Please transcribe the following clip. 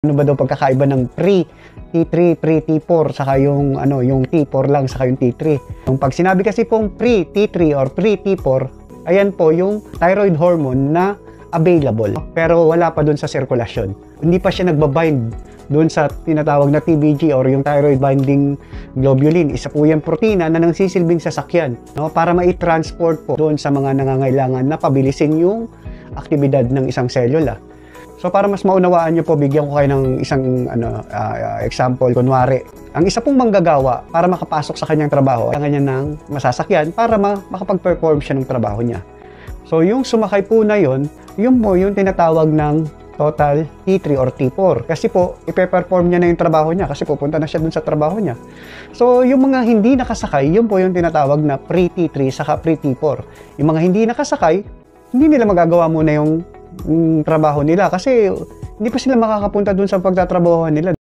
Ano ba daw pagkakaiba ng pre-T3, pre-T4, saka yung yung T4 lang saka yung T3. Yung pag sinabi kasi pong pre-T3 or pre-T4, ayan po yung thyroid hormone na available. Pero wala pa dun sa sirkulasyon. Hindi pa siya nagbabind dun sa tinatawag na TBG or yung thyroid binding globulin. Isa po yung protina na nangsisilbing sasakyan, no, para mai-transport po doon sa mga nangangailangan na pabilisin yung aktibidad ng isang selula. So para mas maunawaan nyo po, bigyan ko kayo ng isang example. Kunwari, ang isa pong manggagawa para makapasok sa kanyang trabaho, kailangan niya ng masasakyan para makapag-perform siya ng trabaho niya. So yung sumakay po na yun po yung tinatawag ng total T3 or T4. Kasi po, ipe-perform niya na yung trabaho niya kasi pupunta na siya dun sa trabaho niya. So yung mga hindi nakasakay, yun po yung tinatawag na pre-T3 saka pre-T4. Yung mga hindi nakasakay, hindi nila magagawa muna yung trabaho nila kasi hindi pa sila makakapunta dun sa pagtatrabaho nila.